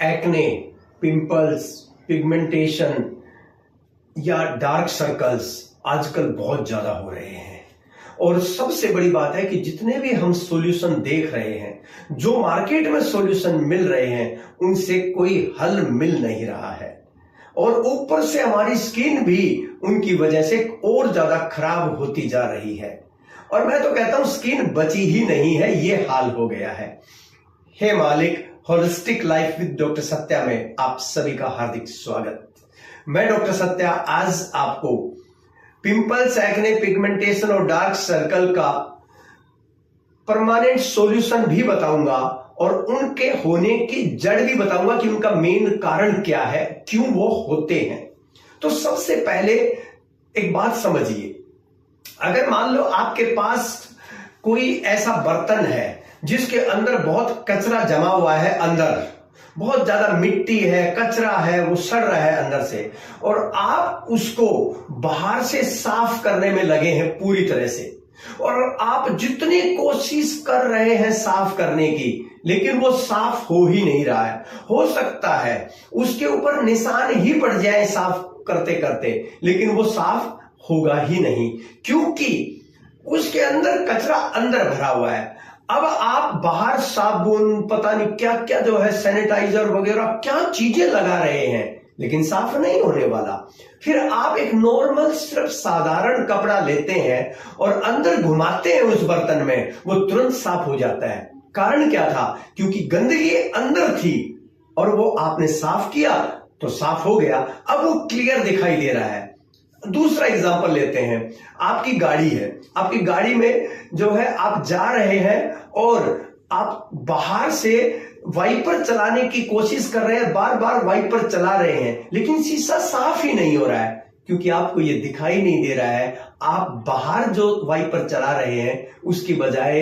Acne, pimples, pigmentation या dark circles आजकल बहुत ज्यादा हो रहे हैं। और सबसे बड़ी बात है कि जितने भी हम सॉल्यूशन देख रहे हैं, जो मार्केट में सॉल्यूशन मिल रहे हैं, उनसे कोई हल मिल नहीं रहा है। और ऊपर से हमारी स्किन भी उनकी वजह से और ज्यादा खराब होती जा रही है। और मैं तो कहता हूं स्किन बची ही नहीं है, ये हाल हो गया है। हे मालिक, holistic life with doctor Satya में आप सभी का हार्दिक स्वागत। मैं डॉक्टर सत्या आज आपको पिंपल्स, एक्ने, पिगमेंटेशन और डार्क सर्कल का परमानेंट सॉल्यूशन भी बताऊंगा और उनके होने की जड़ भी बताऊंगा कि उनका मेन कारण क्या है, क्यों वो होते हैं। तो सबसे पहले एक बात समझिए, अगर मान लो आपके पास कोई ऐसा बर्तन है जिसके अंदर बहुत कचरा जमा हुआ है, अंदर बहुत ज्यादा मिट्टी है, कचरा है, वो सड़ रहा है अंदर से, और आप उसको बाहर से साफ करने में लगे हैं पूरी तरह से, और आप जितनी कोशिश कर रहे हैं साफ करने की, लेकिन वो साफ हो ही नहीं रहा है। हो सकता है उसके ऊपर निशान ही पड़ जाए साफ करते करते, लेकिन वो साफ होगा ही नहीं, क्योंकि उसके अंदर कचरा अंदर भरा हुआ है। अब आप बाहर साबुन, पता नहीं क्या क्या जो है, सैनिटाइजर वगैरह क्या चीजें लगा रहे हैं, लेकिन साफ नहीं होने वाला। फिर आप एक नॉर्मल सिर्फ साधारण कपड़ा लेते हैं और अंदर घुमाते हैं उस बर्तन में, वो तुरंत साफ हो जाता है। कारण क्या था? क्योंकि गंदगी अंदर थी और वो आपने साफ किया तो साफ हो गया। अब वो क्लियर दिखाई दे रहा है। दूसरा एग्जांपल लेते हैं, आपकी गाड़ी है, आपकी गाड़ी में जो है आप जा रहे हैं और आप बाहर से वाइपर चलाने की कोशिश कर रहे हैं, बार बार वाइपर चला रहे हैं, लेकिन शीशा साफ ही नहीं हो रहा है, क्योंकि आपको ये दिखाई नहीं दे रहा है। आप बाहर जो वाइपर चला रहे हैं उसकी बजाय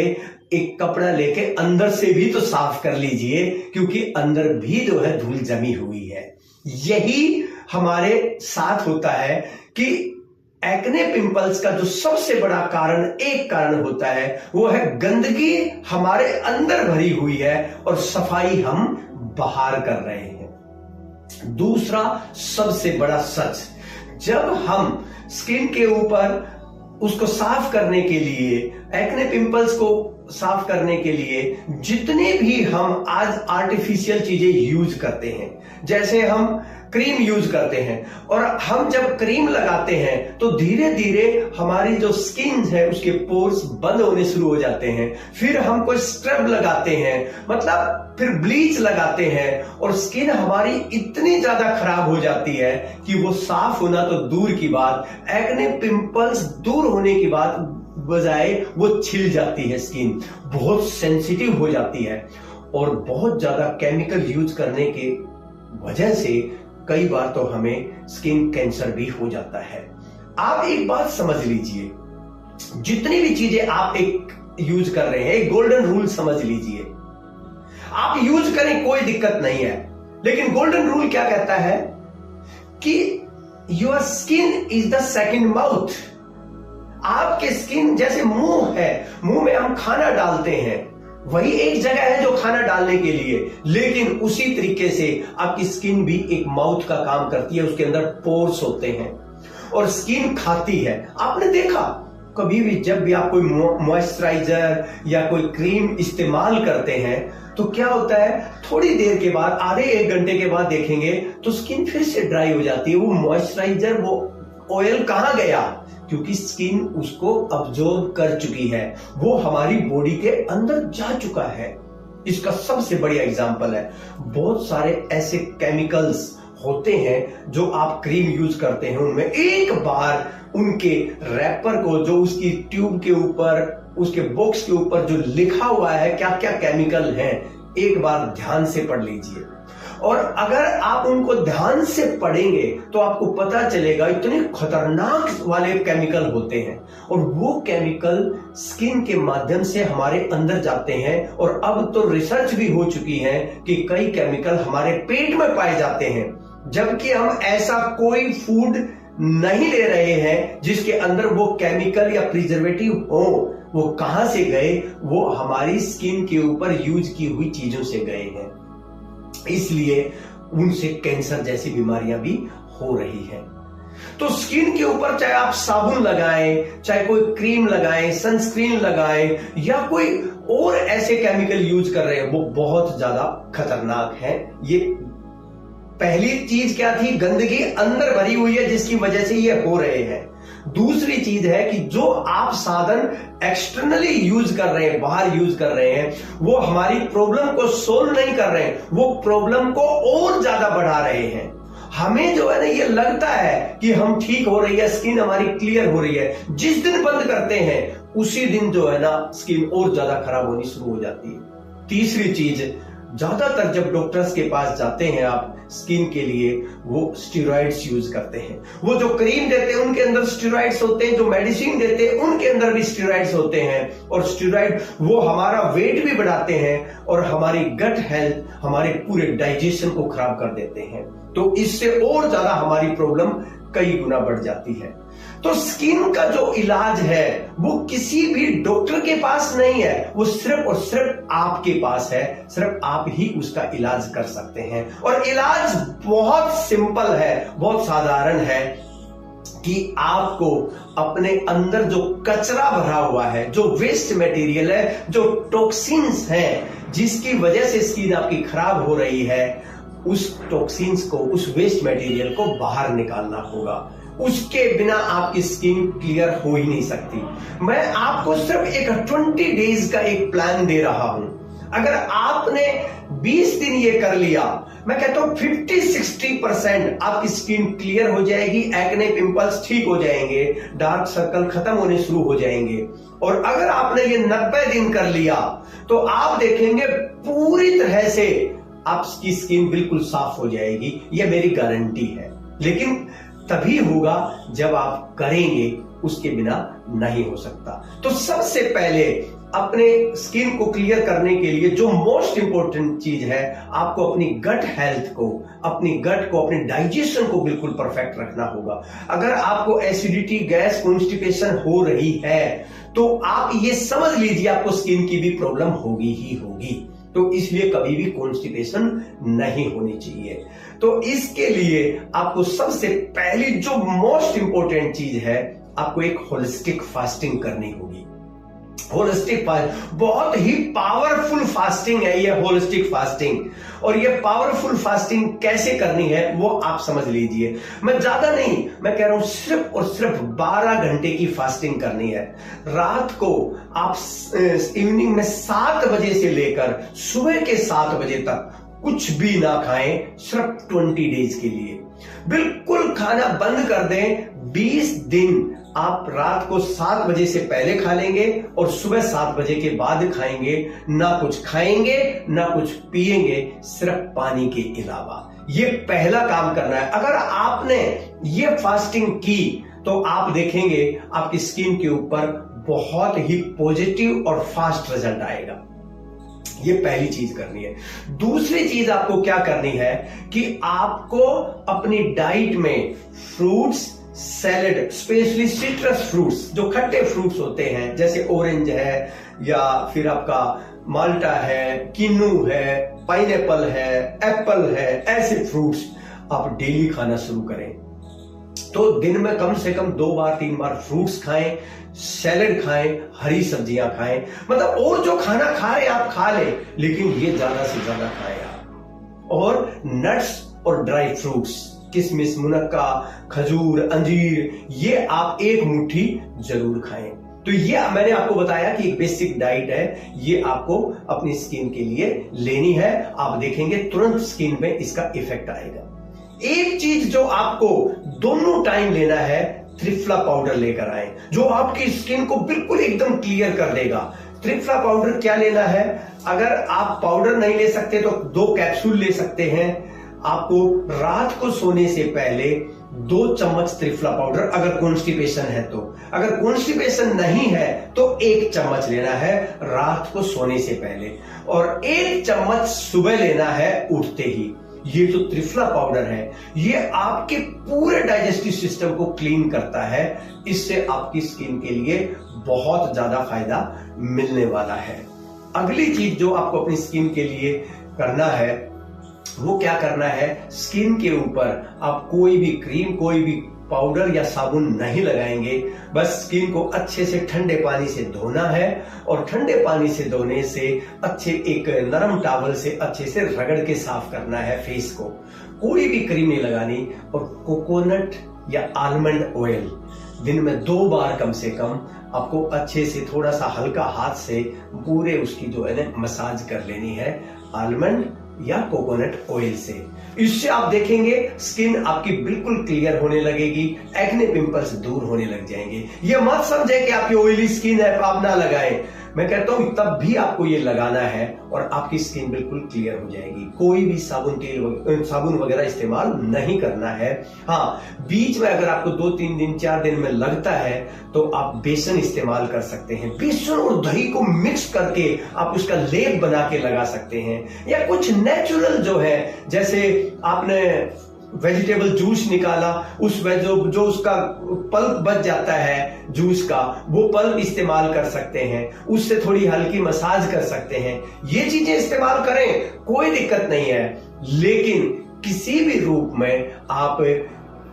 एक कपड़ा लेके अंदर से भी तो साफ कर लीजिए, क्योंकि अंदर भी जो है धूल जमी हुई है। यही हमारे साथ होता है कि एक्ने, पिंपल्स का जो सबसे बड़ा कारण, एक कारण होता है, वो है गंदगी हमारे अंदर भरी हुई है और सफाई हम बाहर कर रहे हैं। दूसरा सबसे बड़ा सच, जब हम स्किन के ऊपर उसको साफ करने के लिए, एक्ने, पिंपल्स को साफ करने के लिए जितने भी हम आज आर्टिफिशियल चीजें यूज करते हैं, जैसे हम क्रीम यूज करते हैं, और हम जब क्रीम लगाते हैं तो धीरे धीरे हमारी जो स्किन है उसके पोर्स बंद होने शुरू हो जाते हैं। फिर हम कोई स्क्रब लगाते हैं, मतलब फिर ब्लीच लगाते हैं, और स्किन हमारी इतनी ज्यादा खराब हो जाती है कि वो साफ होना तो दूर की बात, एक्ने, पिंपल्स दूर होने की बात बजाय वो छिल जाती है, स्किन बहुत सेंसिटिव हो जाती है। और बहुत ज्यादा केमिकल यूज करने के वजह से कई बार तो हमें स्किन कैंसर भी हो जाता है। आप एक बात समझ लीजिए, जितनी भी चीजें आप एक यूज कर रहे हैं, एक गोल्डन रूल समझ लीजिए, आप यूज करें कोई दिक्कत नहीं है, लेकिन गोल्डन रूल क्या कहता है कि your skin is the second mouth. आपके स्किन जैसे मुंह है, मुंह में हम खाना डालते हैं, वही एक जगह है जो खाना डालने के लिए, लेकिन उसी तरीके से आपकी स्किन भी एक माउथ का काम करती है, उसके अंदर पोर्स होते हैं और स्किन खाती है। आपने देखा कभी भी जब भी आप कोई मॉइस्चराइजर या कोई क्रीम इस्तेमाल करते हैं तो क्या होता है, थोड़ी देर के बाद, आधे एक घंटे के बाद देखेंगे तो स्किन फिर से ड्राई हो जाती है। वो मॉइस्चराइजर, वो ऑयल कहां गया? क्योंकि स्किन उसको अब्जॉर्ब कर चुकी है, वो हमारी बॉडी के अंदर जा चुका है। इसका सबसे बढ़िया एग्जांपल है, बहुत सारे ऐसे केमिकल्स होते हैं जो आप क्रीम यूज करते हैं, उनमें एक बार उनके रैपर को, जो उसकी ट्यूब के ऊपर, उसके बॉक्स के ऊपर जो लिखा हुआ है क्या क्या केमिकल हैं, एक बार ध्यान से पढ़ लीजिए। और अगर आप उनको ध्यान से पढ़ेंगे तो आपको पता चलेगा इतने खतरनाक वाले केमिकल होते हैं, और वो केमिकल स्किन के माध्यम से हमारे अंदर जाते हैं। और अब तो रिसर्च भी हो चुकी है कि कई केमिकल हमारे पेट में पाए जाते हैं, जबकि हम ऐसा कोई फूड नहीं ले रहे हैं जिसके अंदर वो केमिकल या प्रिजर्वेटिव हो। वो कहां से गए? वो हमारी स्किन के ऊपर यूज की हुई चीजों से गए हैं। इसलिए उनसे कैंसर जैसी बीमारियां भी हो रही हैं। तो स्किन के ऊपर चाहे आप साबुन लगाएं, चाहे कोई क्रीम लगाएं, सनस्क्रीन लगाएं, या कोई और ऐसे केमिकल यूज कर रहे हैं, वो बहुत ज्यादा खतरनाक है। ये पहली चीज क्या थी, गंदगी अंदर भरी हुई है जिसकी वजह से ये हो रहे हैं। दूसरी चीज है कि जो आप साधन एक्सटर्नली यूज कर रहे हैं, बाहर यूज कर रहे हैं, वो हमारी प्रॉब्लम को सोल्व नहीं कर रहे हैं, वो प्रॉब्लम को और ज्यादा बढ़ा रहे हैं। हमें जो है ना ये लगता है कि हम ठीक हो रही है, स्किन हमारी क्लियर हो रही है, जिस दिन बंद करते हैं उसी दिन जो है ना स्किन और ज्यादा खराब होनी शुरू हो जाती है। तीसरी चीज, ज्यादातर जब डॉक्टर्स के पास जाते हैं आप स्किन के लिए, वो स्टेरॉइड्स यूज करते हैं। वो जो क्रीम देते हैं उनके अंदर स्टेरॉइड्स होते हैं, जो मेडिसिन देते हैं उनके अंदर भी स्टेरॉइड्स होते हैं। और स्टेरॉइड वो हमारा वेट भी बढ़ाते हैं और हमारी गट हेल्थ, हमारे पूरे डाइजेशन को खराब कर देते हैं। तो इससे और ज्यादा हमारी प्रॉब्लम कई गुना बढ़ जाती है। तो स्किन का जो इलाज है वो किसी भी डॉक्टर के पास नहीं है, वो सिर्फ और सिर्फ आपके पास है। सिर्फ आप ही उसका इलाज कर सकते हैं। और इलाज बहुत सिंपल है, बहुत साधारण है कि आपको अपने अंदर जो कचरा भरा हुआ है, जो वेस्ट मटेरियल है, जो टॉक्सिन्स हैं, जिसकी वजह से स्किन आपकी खराब हो रही है, उस टॉक्सिन्स को, उस वेस्ट मटेरियल को बाहर निकालना होगा। उसके बिना आपकी स्किन क्लियर हो ही नहीं सकती। मैं आपको सिर्फ एक 20 डेज का एक प्लान दे रहा हूं। अगर आपने 20 दिन ये कर लिया, मैं कहता हूं 50-60% आपकी स्किन क्लियर हो जाएगी, एक्ने पिंपल्स ठीक हो जाएंगे, डार्क सर्कल खत्म होने शुरू हो जाएंगे। और अगर आपने ये 90 दिन कर लिया तो आप देखेंगे पूरी तरह से आपकी स्किन बिल्कुल साफ हो जाएगी, यह मेरी गारंटी है। लेकिन तभी होगा जब आप करेंगे, उसके बिना नहीं हो सकता। तो सबसे पहले अपने स्किन को क्लियर करने के लिए जो मोस्ट इंपॉर्टेंट चीज है, आपको अपनी गट हेल्थ को, अपनी गट को, अपने डाइजेशन को बिल्कुल परफेक्ट रखना होगा। अगर आपको एसिडिटी, गैस, कॉन्स्टिपेशन हो रही है तो आप ये समझ लीजिए आपको स्किन की भी प्रॉब्लम होगी ही होगी। तो इसलिए कभी भी कॉन्स्टिपेशन नहीं होनी चाहिए। तो इसके लिए आपको सबसे पहली जो मोस्ट इंपॉर्टेंट चीज है, आपको एक होलिस्टिक फास्टिंग करनी होगी। होलिस्टिक फास्ट बहुत ही पावरफुल फास्टिंग है ये होलिस्टिक फास्टिंग। और ये पावरफुल फास्टिंग कैसे करनी है वो आप समझ लीजिए। मैं ज्यादा नहीं, मैं कह रहा हूं सिर्फ और सिर्फ 12 घंटे की फास्टिंग करनी है। रात को आप इवनिंग में 7 बजे से लेकर सुबह के 7 बजे तक कुछ भी ना खाएं, सिर्फ 20 डेज के लिए। बिल्कुल खाना बंद कर दें। 20 दिन आप रात को 7 बजे से पहले खा लेंगे और सुबह 7 बजे के बाद खाएंगे। ना कुछ खाएंगे, ना कुछ पिएंगे, सिर्फ पानी के अलावा। ये पहला काम करना है। अगर आपने ये फास्टिंग की तो आप देखेंगे आपकी स्किन के ऊपर बहुत ही पॉजिटिव और फास्ट रिजल्ट आएगा। ये पहली चीज करनी है। दूसरी चीज आपको क्या करनी है कि आपको अपनी डाइट में fruits, salad, specially citrus fruits, जो खट्टे फ्रूट्स होते हैं, जैसे ऑरेंज है या फिर आपका माल्टा है, किन्नू है, पाइनएप्पल है, एप्पल है, ऐसे फ्रूट्स आप डेली खाना शुरू करें। तो दिन में कम से कम 2 बार 3 बार फ्रूट्स खाएं, सैलेड खाएं, हरी सब्जियां खाएं। मतलब और जो खाना खा रहे आप खा लें, लेकिन ये ज्यादा से ज्यादा खाएं आप। और नट्स और ड्राई फ्रूट्स, किशमिश, मुनक्का, खजूर, अंजीर, ये आप एक मुट्ठी जरूर खाएं। तो ये मैंने आपको बताया कि एक बेसिक डाइट है, ये आपको अपनी स्किन के लिए लेनी है। आप देखेंगे तुरंत स्किन पे इसका इफेक्ट आएगा। एक चीज जो आपको दोनों टाइम लेना है, त्रिफला पाउडर लेकर आए, जो आपकी स्किन को बिल्कुल एकदम क्लियर कर देगा। त्रिफला पाउडर क्या लेना है? अगर आप पाउडर नहीं ले सकते तो 2 कैप्सूल ले सकते हैं। आपको रात को सोने से पहले 2 चम्मच त्रिफला पाउडर, अगर कॉन्स्टिपेशन है तो। अगर कॉन्स्टिपेशन नहीं है तो 1 चम्मच लेना है रात को सोने से पहले, और 1 चम्मच सुबह लेना है उठते ही। ये जो त्रिफला पाउडर है, ये आपके पूरे डाइजेस्टिव सिस्टम को क्लीन करता है। इससे आपकी स्किन के लिए बहुत ज्यादा फायदा मिलने वाला है। अगली चीज जो आपको अपनी स्किन के लिए करना है, वो क्या करना है, स्किन के ऊपर आप कोई भी क्रीम, कोई भी पाउडर या साबुन नहीं लगाएंगे। बस स्किन को अच्छे से ठंडे पानी से धोना है और ठंडे पानी से धोने से अच्छे एक नरम टॉवल से अच्छे से रगड़ के साफ करना है फेस को। कोई भी क्रीम नहीं लगानी। और कोकोनट या आलमंड ऑयल दिन में 2 बार कम से कम आपको अच्छे से थोड़ा सा हल्का हाथ से पूरे उसकी जो है ना मसाज कर लेनी है आलमंड या कोकोनट ऑयल से। इससे आप देखेंगे स्किन आपकी बिल्कुल क्लियर होने लगेगी, एक्ने पिंपल्स दूर होने लग जाएंगे। ये मत समझे कि आपकी ऑयली स्किन है आप ना लगाएं। मैं कहता हूं तब भी आपको ये लगाना है और आपकी स्किन बिल्कुल क्लियर हो जाएगी। कोई भी साबुन वगैरह इस्तेमाल नहीं करना है। हाँ, बीच में अगर आपको 2-3 दिन 4 दिन में लगता है तो आप बेसन इस्तेमाल कर सकते हैं। बेसन और दही को मिक्स करके आप उसका लेप बना के लगा सकते हैं। या कुछ नेचुरल जो है, जैसे आपने वेजिटेबल जूस निकाला, उसमें जो उसका पल्प बच जाता है जूस का, वो पल्प इस्तेमाल कर सकते हैं, उससे थोड़ी हल्की मसाज कर सकते हैं। ये चीजें इस्तेमाल करें, कोई दिक्कत नहीं है। लेकिन किसी भी रूप में आप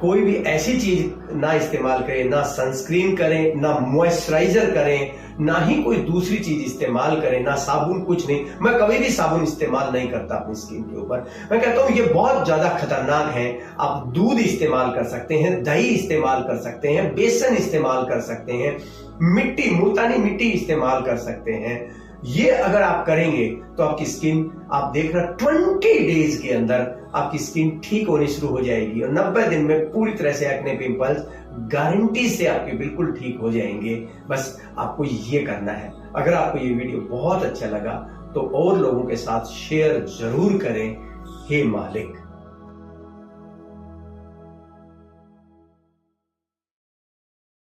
कोई भी ऐसी चीज ना इस्तेमाल करें, ना सनस्क्रीन करें, ना मॉइस्चराइजर करें, ना ही कोई दूसरी चीज इस्तेमाल करें, ना साबुन, कुछ नहीं। मैं कभी भी साबुन इस्तेमाल नहीं करता अपनी स्किन के ऊपर। मैं कहता हूं ये बहुत ज्यादा खतरनाक है। आप दूध इस्तेमाल कर सकते हैं, दही इस्तेमाल कर सकते हैं, बेसन इस्तेमाल कर सकते हैं, मिट्टी, मुल्तानी मिट्टी इस्तेमाल कर सकते हैं। ये अगर आप करेंगे तो आपकी स्किन, आप देख रहे 20 डेज के अंदर आपकी स्किन ठीक होनी शुरू हो जाएगी और 90 दिन में पूरी तरह से एक्ने पिंपल्स गारंटी से आपके बिल्कुल ठीक हो जाएंगे। बस आपको ये करना है। अगर आपको ये वीडियो बहुत अच्छा लगा तो और लोगों के साथ शेयर जरूर करें। हे मालिक।